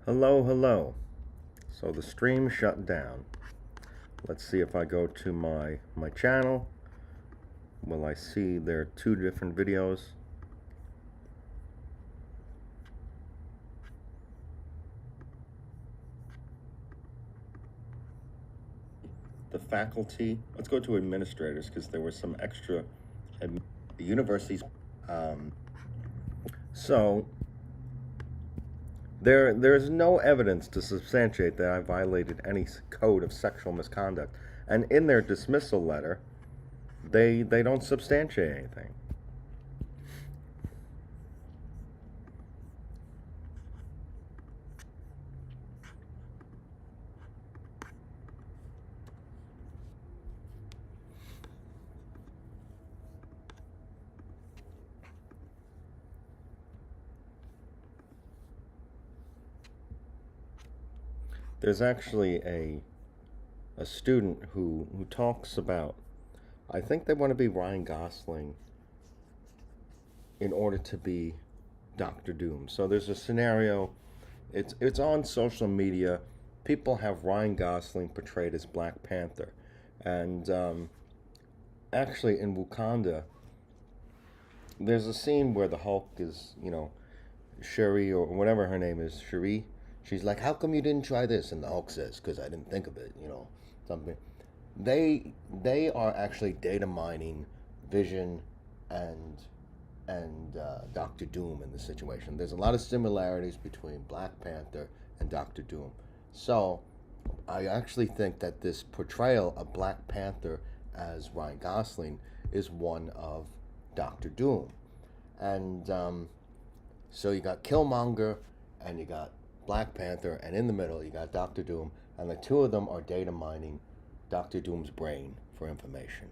Hello, hello. So the stream shut down. Let's see if I go to my channel. Will I see there are two different videos? The faculty. Let's go to administrators because there was some extra. The universities. Um, so there's no evidence to substantiate that I violated any code of sexual misconduct, and in their dismissal letter, they don't substantiate anything. There's actually a student who talks about, I think they want to be Ryan Gosling in order to be Doctor Doom. So there's a scenario. It's on social media. People have Ryan Gosling portrayed as Black Panther, and actually in Wakanda, there's a scene where the Hulk is, Shuri or whatever her name is, Shuri. She's like, "How come you didn't try this?" And the Hulk says, "Because I didn't think of it." Something. They are actually data mining Vision and Doctor Doom in the situation. There's a lot of similarities between Black Panther and Doctor Doom. So I actually think that this portrayal of Black Panther as Ryan Gosling is one of Doctor Doom. And so you got Killmonger and you got Black Panther, and in the middle you got Doctor Doom, and the two of them are data mining Doctor Doom's brain for information.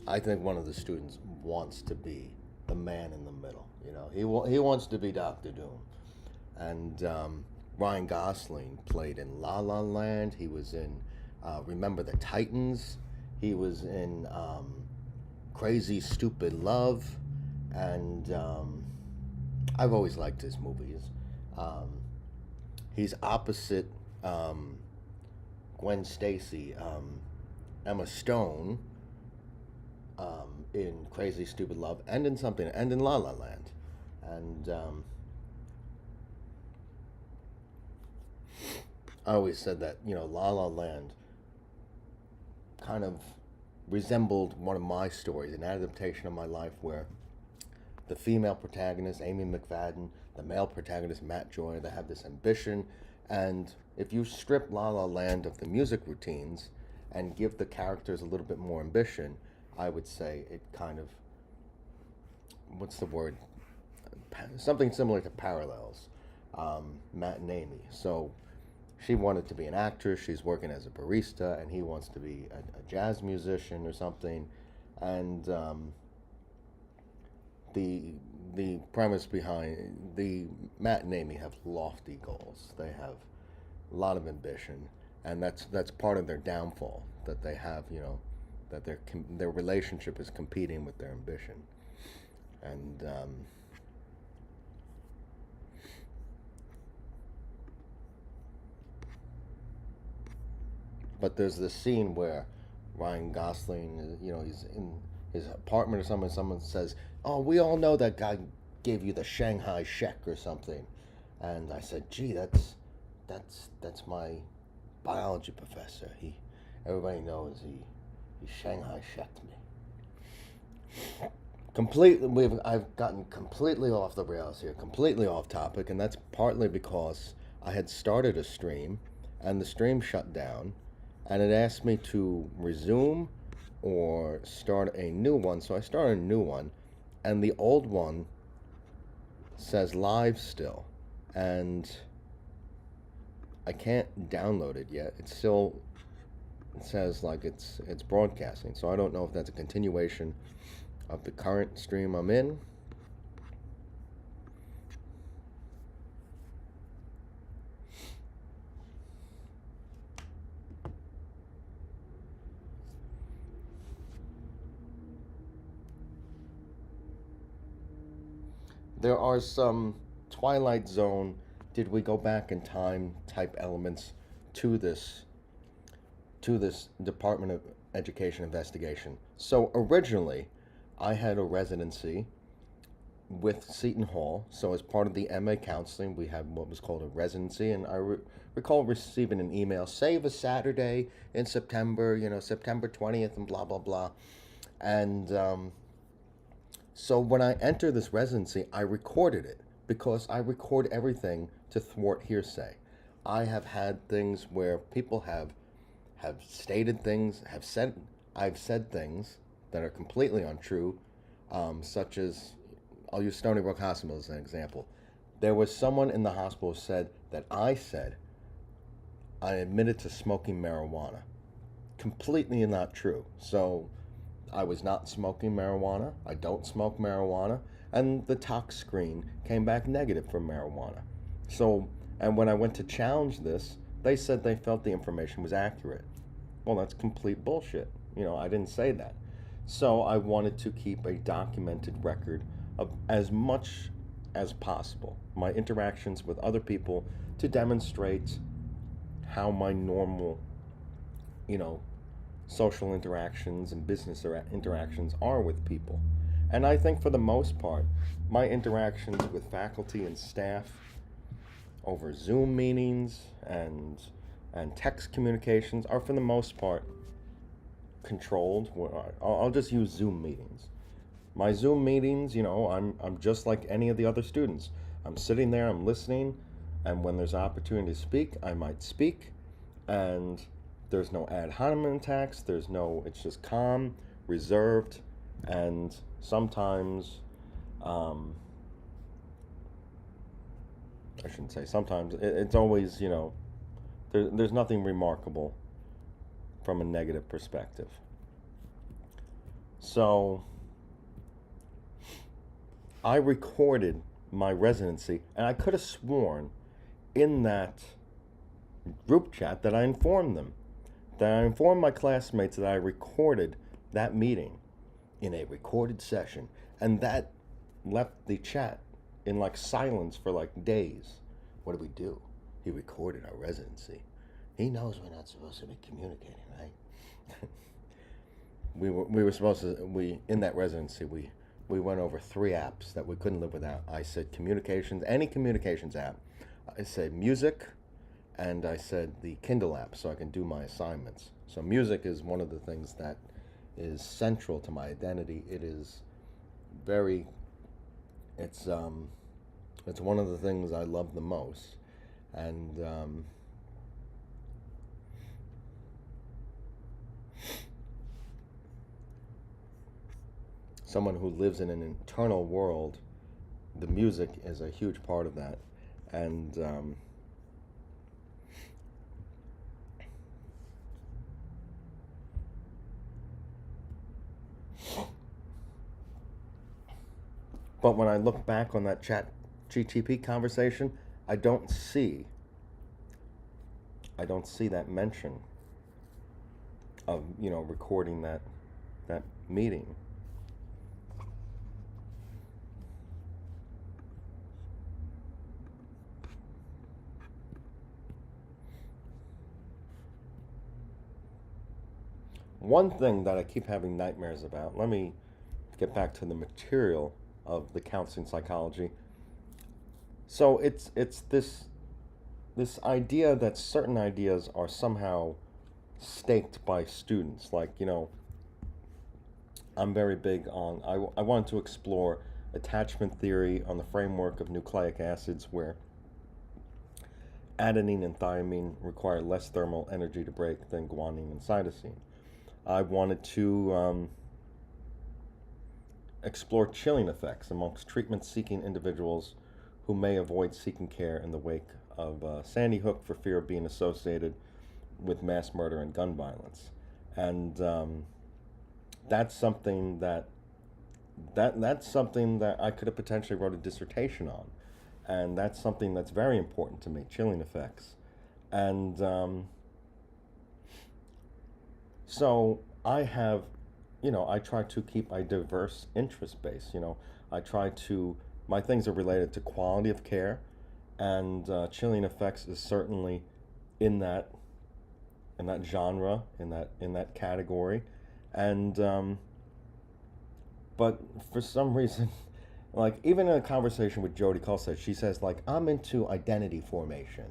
I think one of the students wants to be the man in the middle. He wants to be Doctor Doom, and Ryan Gosling played in La La Land. He was in Remember the Titans. He was in Crazy Stupid Love, and I've always liked his movies. Um, he's opposite Gwen Stacy, Emma Stone, in Crazy Stupid Love, and in something, and in La La Land, and I always said that La La Land kind of resembled one of my stories, an adaptation of my life where the female protagonist, Amy McFadden, the male protagonist, Matt Joy, they have this ambition. And if you strip La La Land of the music routines and give the characters a little bit more ambition, I would say it kind of, what's the word? Something similar to Parallels, Matt and Amy. So she wanted to be an actress. She's working as a barista, and he wants to be a jazz musician or something. And the premise behind the Matt and Amy have lofty goals. They have a lot of ambition, and that's part of their downfall. That they have, that their relationship is competing with their ambition, and but there's this scene where Ryan Gosling, he's in his apartment or something. Someone says, "Oh, we all know that guy gave you the Shanghai check or something," and I said, "Gee, that's my biology professor. Everybody knows he Shanghai checked me." I've gotten completely off the rails here, completely off topic, and that's partly because I had started a stream, and the stream shut down, and it asked me to resume or start a new one. So I started a new one, and the old one says live still, and I can't download it yet. It says like it's broadcasting, so I don't know if that's a continuation of the current stream I'm in. there are some Twilight Zone, did we go back in time type elements to this Department of Education investigation. So originally, I had a residency with Seton Hall. So as part of the MA counseling, we had what was called a residency, and I recall receiving an email: save a Saturday in September, September 20th, and blah blah blah. And so when I entered this residency, I recorded it because I record everything to thwart hearsay. I have had things where people have stated things, I've said things that are completely untrue, such as, I'll use Stony Brook Hospital as an example. There was someone in the hospital who said that I said I admitted to smoking marijuana. Completely not true. So I was not smoking marijuana. I don't smoke marijuana. And the tox screen came back negative for marijuana. So, and when I went to challenge this, they said they felt the information was accurate. Well, that's complete bullshit. I didn't say that. So I wanted to keep a documented record of as much as possible my interactions with other people to demonstrate how my normal, you know, social interactions and business interactions are with people. And I think for the most part, my interactions with faculty and staff over Zoom meetings and text communications are for the most part controlled. I'll just use Zoom meetings. My Zoom meetings, I'm just like any of the other students. I'm sitting there, I'm listening, and when there's opportunity to speak, I might speak. And there's no ad hominem attacks. It's just calm, reserved, and sometimes, I shouldn't say sometimes, it's always, there's nothing remarkable from a negative perspective. So I recorded my residency, and I could have sworn in that group chat that I informed them, that I informed my classmates that I recorded that meeting in a recorded session, and that left the chat in like silence for like days. What do we do? He recorded our residency. He knows we're not supposed to be communicating, right? we were supposed to, in that residency, we went over 3 apps that we couldn't live without. I said communications, any communications app. I said music, and I said the Kindle app so I can do my assignments. So music is one of the things that is central to my identity. It is very, it's one of the things I love the most. And someone who lives in an internal world, the music is a huge part of that. And but when I look back on that chat GTP conversation, I don't see that mention of, recording that meeting. One thing that I keep having nightmares about, let me get back to the material of the counseling psychology. So it's this idea that certain ideas are somehow staked by students. Like, I'm very big on, I wanted to explore attachment theory on the framework of nucleic acids, where adenine and thymine require less thermal energy to break than guanine and cytosine. I wanted to explore chilling effects amongst treatment-seeking individuals who may avoid seeking care in the wake of Sandy Hook for fear of being associated with mass murder and gun violence. And that's something that's something that I could have potentially wrote a dissertation on. And that's something that's very important to me, chilling effects. And so I have, I try to keep a diverse interest base. I try to my things are related to quality of care, and Chilling Effects is certainly in that genre, in that category, and but for some reason, like even in a conversation with Jodie Costa, she says like I'm into identity formation,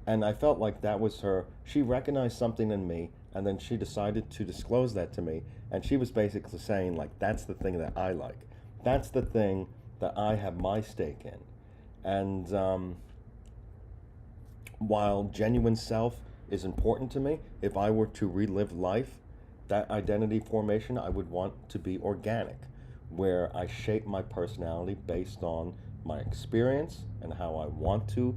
and I felt like that was her. She recognized something in me, and then she decided to disclose that to me, and she was basically saying like that's the thing that I like, that's the thing that I have my stake in, and while genuine self is important to me, if I were to relive life, that identity formation I would want to be organic, where I shape my personality based on my experience and how I want to.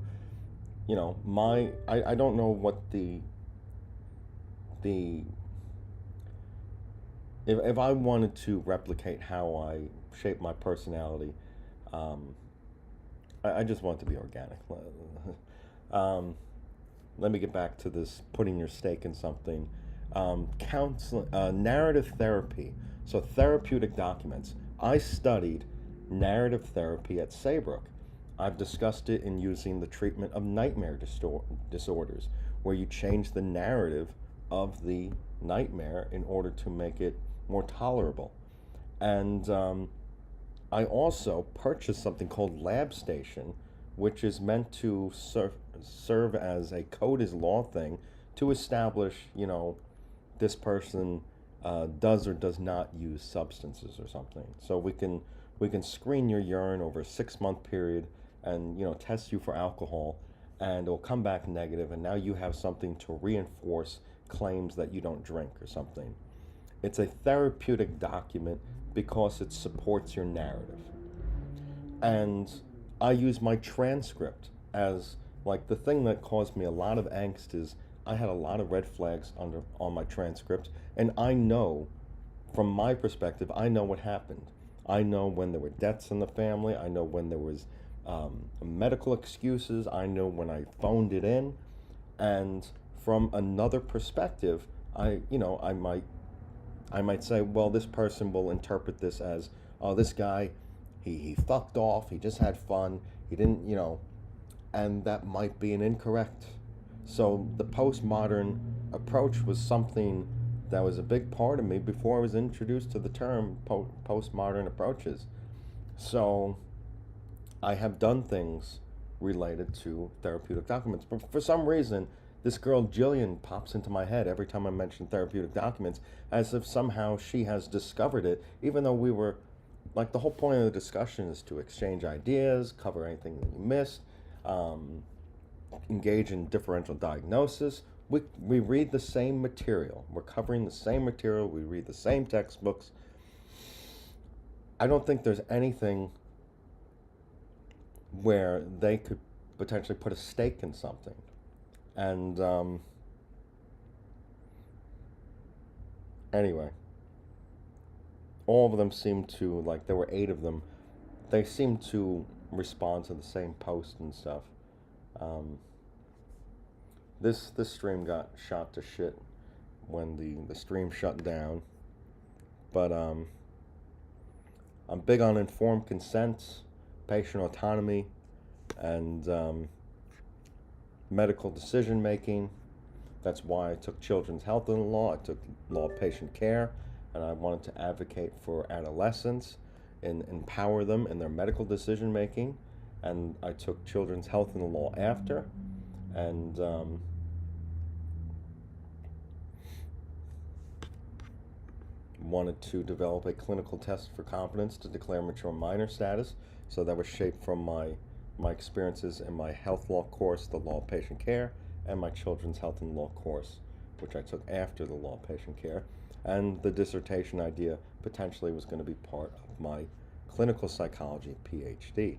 I don't know what the if I wanted to replicate how I shape my personality, um, I just want it to be organic. um, Let me get back to this putting your stake in something. Counseling, narrative therapy. So, therapeutic documents. I studied narrative therapy at Saybrook. I've discussed it in using the treatment of nightmare disorders, where you change the narrative of the nightmare in order to make it more tolerable. And I also purchased something called Lab Station, which is meant to serve as a code is law thing to establish, this person does or does not use substances or something. So we can screen your urine over a 6 month period, and test you for alcohol, and it'll come back negative, and now you have something to reinforce claims that you don't drink or something. It's a therapeutic document because it supports your narrative. And I use my transcript as like the thing that caused me a lot of angst is I had a lot of red flags on my transcript, and I know from my perspective, I know what happened. I know when there were deaths in the family. I know when there was medical excuses. I know when I phoned it in, and from another perspective, I might say, well, this person will interpret this as, oh, this guy, he fucked off. He just had fun. He didn't, and that might be an incorrect. So the postmodern approach was something that was a big part of me before I was introduced to the term postmodern approaches. So I have done things related to therapeutic documents, but for some reason, this girl Jillian pops into my head every time I mention therapeutic documents, as if somehow she has discovered it, even though we were like the whole point of the discussion is to exchange ideas, cover anything that you missed, um, engage in differential diagnosis. We read the same material. We're covering the same material. We read the same textbooks. I don't think there's anything where they could potentially put a stake in something. And anyway, all of them seemed to, like, there were 8 of them, they seemed to respond to the same post and stuff. Um, this stream got shot to shit when the stream shut down. But I'm big on informed consent, patient autonomy, and medical decision making. That's why I took children's health in the law. I took law of patient care, and I wanted to advocate for adolescents and empower them in their medical decision making. And I took children's health in the law after, and wanted to develop a clinical test for competence to declare mature minor status. So that was shaped from my experiences in my health law course, the law of patient care, and my children's health and law course, which I took after the law of patient care. And the dissertation idea potentially was going to be part of my clinical psychology PhD.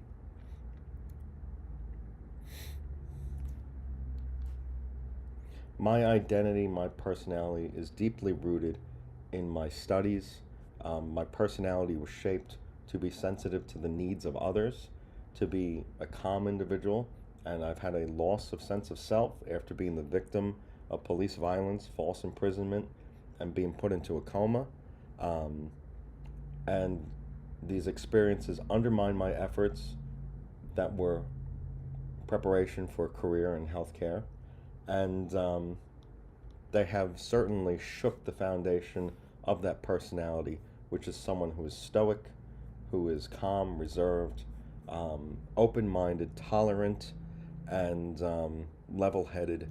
My identity, my personality is deeply rooted in my studies. My personality was shaped to be sensitive to the needs of others, to be a calm individual, and I've had a loss of sense of self after being the victim of police violence, false imprisonment, and being put into a coma. And these experiences undermine my efforts that were preparation for a career in healthcare, and they have certainly shook the foundation of that personality, which is someone who is stoic, who is calm, reserved, open minded, tolerant, and level headed,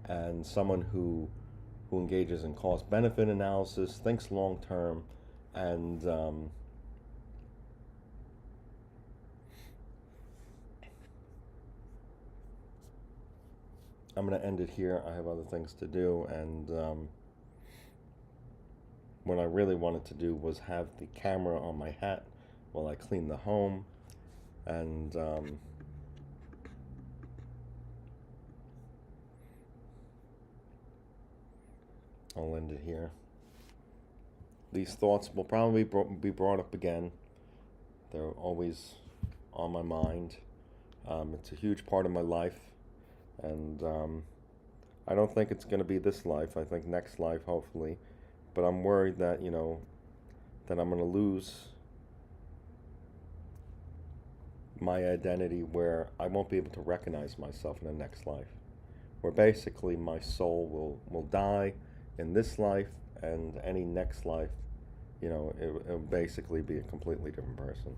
and someone who engages in cost benefit analysis, thinks long term, and I'm going to end it here. I have other things to do, and what I really wanted to do was have the camera on my hat while I clean the home, and I'll end it here. These thoughts will probably be brought up again. They're always on my mind. It's a huge part of my life, and I don't think it's going to be this life. I think next life, hopefully. But I'm worried that, that I'm going to lose my identity, where I won't be able to recognize myself in the next life, where basically my soul will die in this life, and any next life, it'll basically be a completely different person.